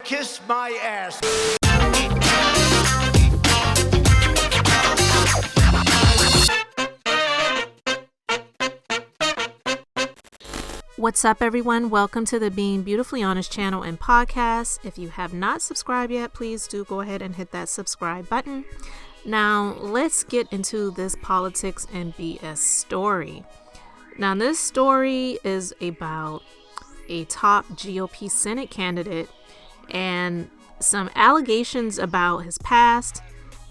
kiss my ass. What's up, everyone? Welcome to the Being Beautifully Honest channel and podcast. If you have not subscribed yet, please do go ahead and hit that subscribe button. Now, let's get into this politics and BS story. Now, this story is about a top GOP Senate candidate and some allegations about his past.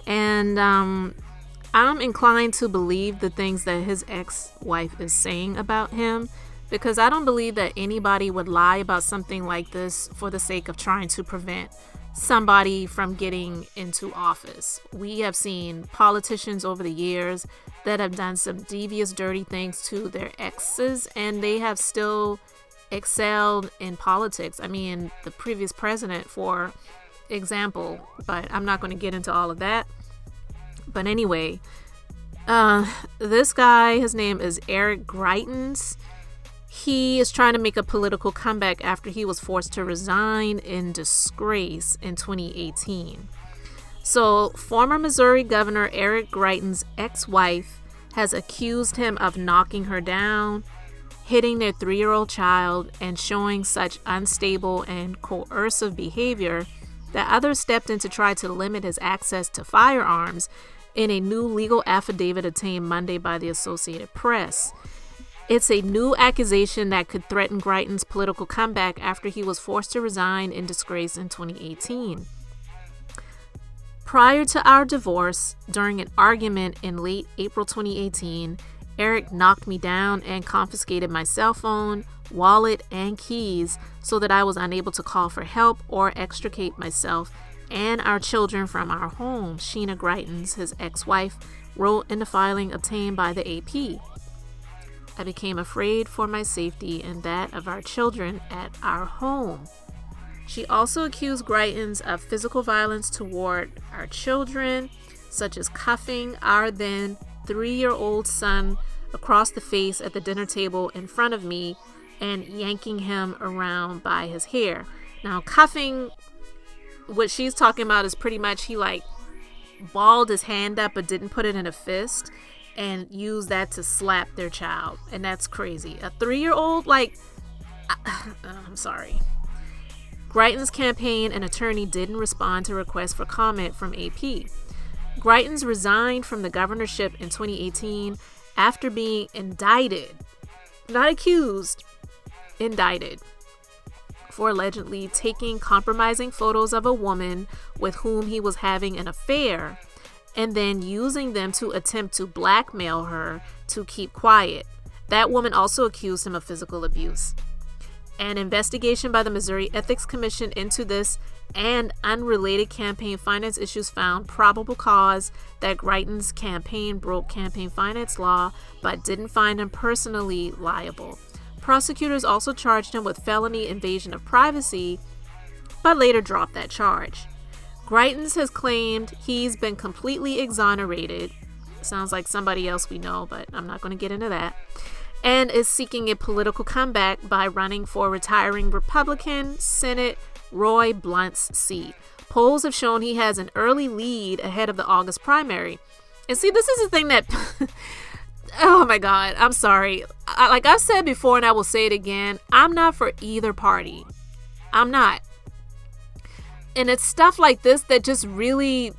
And I'm inclined to believe the things that his ex-wife is saying about him, because I don't believe that anybody would lie about something like this for the sake of trying to prevent somebody from getting into office. We have seen politicians over the years that have done some devious, dirty things to their exes, and they have still excelled in politics. I mean, the previous president, for example, but I'm not going to get into all of that. But anyway, this guy, his name is Eric Greitens. He is trying to make a political comeback after he was forced to resign in disgrace in 2018. So, former Missouri Governor Eric Greitens' ex-wife has accused him of knocking her down, hitting their 3-year-old child, and showing such unstable and coercive behavior that others stepped in to try to limit his access to firearms in a new legal affidavit obtained Monday by the Associated Press. It's a new accusation that could threaten Greitens' political comeback after he was forced to resign in disgrace in 2018. Prior to our divorce, during an argument in late April 2018, Eric knocked me down and confiscated my cell phone, wallet, and keys so that I was unable to call for help or extricate myself and our children from our home, Sheena Greitens, his ex-wife, wrote in the filing obtained by the AP. I became afraid for my safety and that of our children at our home. She also accused Greitens of physical violence toward our children, such as cuffing our then 3-year-old son across the face at the dinner table in front of me and yanking him around by his hair. Now, cuffing, what she's talking about is pretty much he balled his hand up but didn't put it in a fist and use that to slap their child. And that's crazy. A 3-year-old, I'm sorry. Greitens' campaign and attorney didn't respond to requests for comment from AP. Greitens resigned from the governorship in 2018 after being indicted, not accused, indicted, for allegedly taking compromising photos of a woman with whom he was having an affair and then using them to attempt to blackmail her to keep quiet. That woman also accused him of physical abuse. An investigation by the Missouri Ethics Commission into this and unrelated campaign finance issues found probable cause that Greitens' campaign broke campaign finance law but didn't find him personally liable. Prosecutors also charged him with felony invasion of privacy, but later dropped that charge. Greitens has claimed he's been completely exonerated. Sounds like somebody else we know, but I'm not going to get into that. And is seeking a political comeback by running for retiring Republican Senate Roy Blunt's seat. Polls have shown he has an early lead ahead of the August primary. And see, this is the thing that... oh my God, I'm sorry. Like I've said before, and I will say it again, I'm not for either party. I'm not. And it's stuff like this that just really,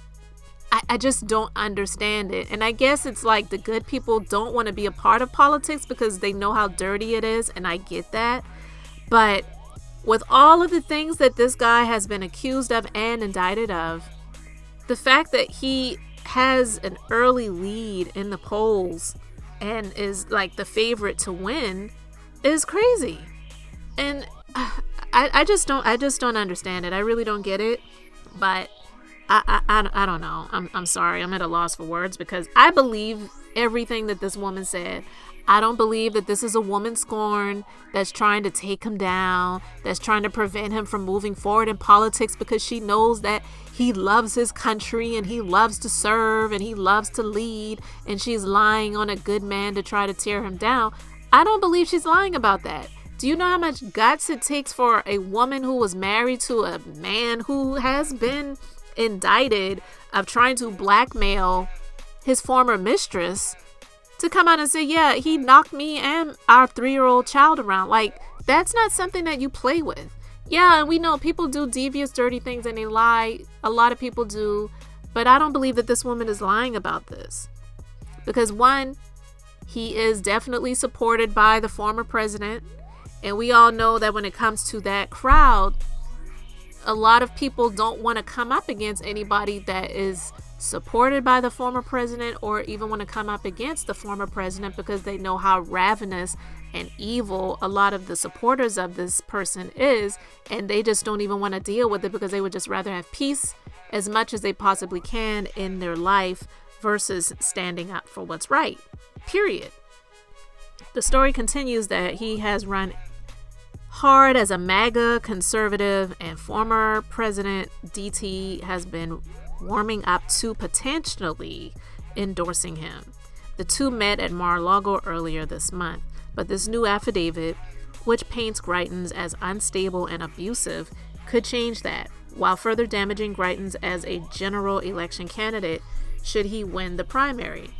I just don't understand it. And I guess it's like the good people don't want to be a part of politics because they know how dirty it is, and I get that. But with all of the things that this guy has been accused of and indicted of, the fact that he has an early lead in the polls and is like the favorite to win is crazy. And I just don't understand it. I really don't get it. But I don't know. I'm sorry. I'm at a loss for words because I believe everything that this woman said. I don't believe that this is a woman scorn that's trying to take him down, that's trying to prevent him from moving forward in politics because she knows that he loves his country and he loves to serve and he loves to lead, and she's lying on a good man to try to tear him down. I don't believe she's lying about that. Do you know how much guts it takes for a woman who was married to a man who has been indicted of trying to blackmail his former mistress to come out and say, yeah, he knocked me and our 3-year-old child around? Like, that's not something that you play with. Yeah, and we know people do devious, dirty things and they lie. A lot of people do. But I don't believe that this woman is lying about this. Because one, he is definitely supported by the former president. And we all know that when it comes to that crowd, a lot of people don't want to come up against anybody that is supported by the former president, or even want to come up against the former president, because they know how ravenous and evil a lot of the supporters of this person is, and they just don't even want to deal with it because they would just rather have peace as much as they possibly can in their life versus standing up for what's right, period. The story continues that he has run hard as a MAGA conservative, and former President DT has been warming up to potentially endorsing him. The two met at Mar-a-Lago earlier this month, but this new affidavit, which paints Greitens as unstable and abusive, could change that, while further damaging Greitens as a general election candidate should he win the primary.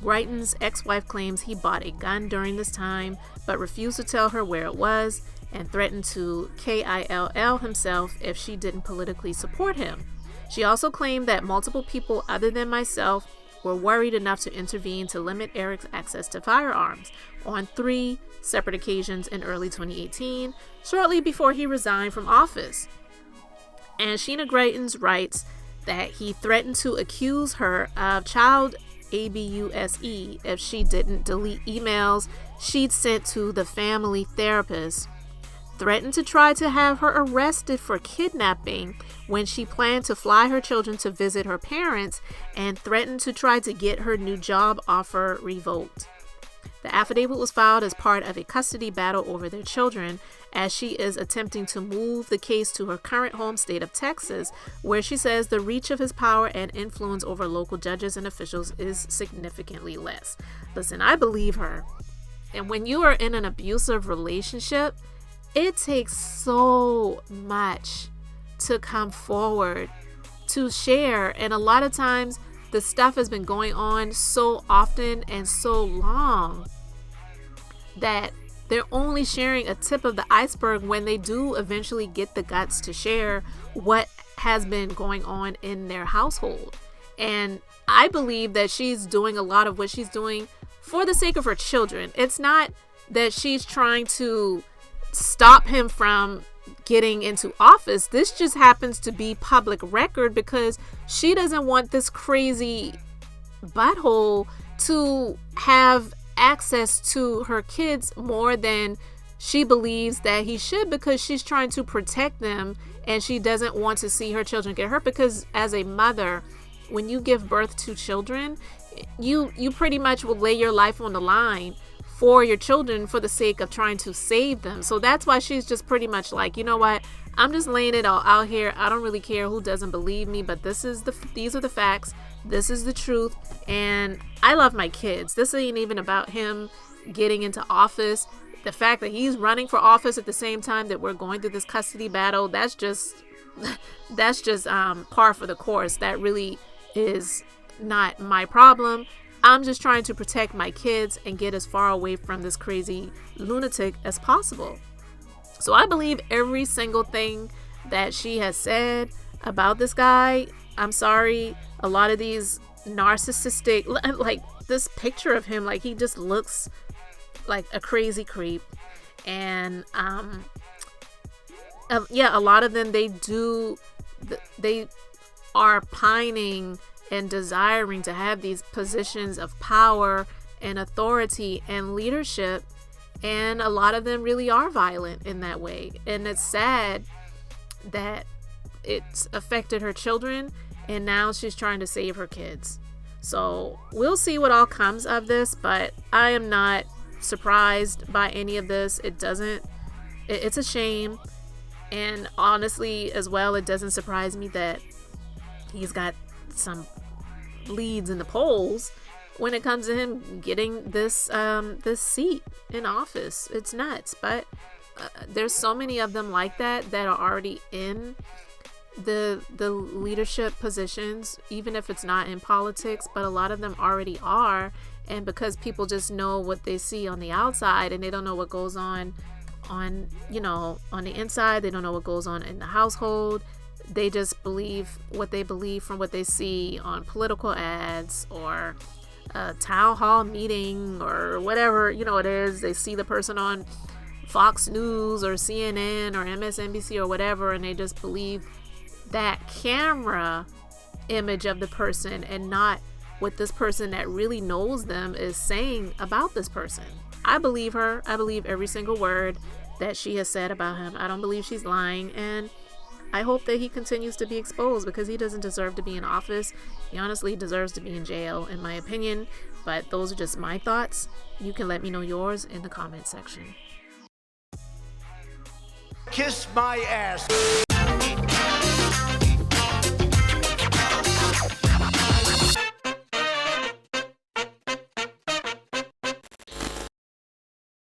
Greitens' ex-wife claims he bought a gun during this time, but refused to tell her where it was, and threatened to kill himself if she didn't politically support him. She also claimed that multiple people other than myself were worried enough to intervene to limit Eric's access to firearms on 3 separate occasions in early 2018, shortly before he resigned from office. And Sheena Greitens writes that he threatened to accuse her of child abuse if she didn't delete emails she'd sent to the family therapist, threatened to try to have her arrested for kidnapping when she planned to fly her children to visit her parents, and threatened to try to get her new job offer revoked. The affidavit was filed as part of a custody battle over their children, as she is attempting to move the case to her current home state of Texas, where she says the reach of his power and influence over local judges and officials is significantly less. Listen, I believe her. And when you are in an abusive relationship, it takes so much to come forward to share. And a lot of times the stuff has been going on so often and so long that they're only sharing a tip of the iceberg when they do eventually get the guts to share what has been going on in their household. And I believe that she's doing a lot of what she's doing for the sake of her children. It's not that she's trying to stop him from getting into office. This just happens to be public record because she doesn't want this crazy butthole to have access to her kids more than she believes that he should, because she's trying to protect them and she doesn't want to see her children get hurt. Because as a mother, when you give birth to children, you pretty much will lay your life on the line for your children for the sake of trying to save them. So that's why she's just pretty much like, you know what, I'm just laying it all out here. I don't really care who doesn't believe me, but these are the facts. This is the truth. And I love my kids. This ain't even about him getting into office. The fact that he's running for office at the same time that we're going through this custody battle, that's just par for the course. That really is not my problem. I'm just trying to protect my kids and get as far away from this crazy lunatic as possible. So I believe every single thing that she has said about this guy. I'm sorry, a lot of these narcissistic, like this picture of him, like he just looks like a crazy creep. And a lot of them, they are pining and desiring to have these positions of power and authority and leadership, and a lot of them really are violent in that way. And it's sad that it's affected her children, and now she's trying to save her kids. So we'll see what all comes of this, but I am not surprised by any of this. It's a shame. And honestly, as well, it doesn't surprise me that he's got some leads in the polls when it comes to him getting this seat in office. It's nuts, but there's so many of them like that are already in the leadership positions, even if it's not in politics, but a lot of them already are. And because people just know what they see on the outside and they don't know what goes on the inside, they don't know what goes on in the household. They just believe what they believe from what they see on political ads or a town hall meeting or whatever, it is. They see the person on Fox News or CNN or MSNBC or whatever, and they just believe that camera image of the person and not what this person that really knows them is saying about this person. I believe her. I believe every single word that she has said about him. I don't believe she's lying, and I hope that he continues to be exposed because he doesn't deserve to be in office. He honestly deserves to be in jail, in my opinion. But those are just my thoughts. You can let me know yours in the comment section. Kiss my ass.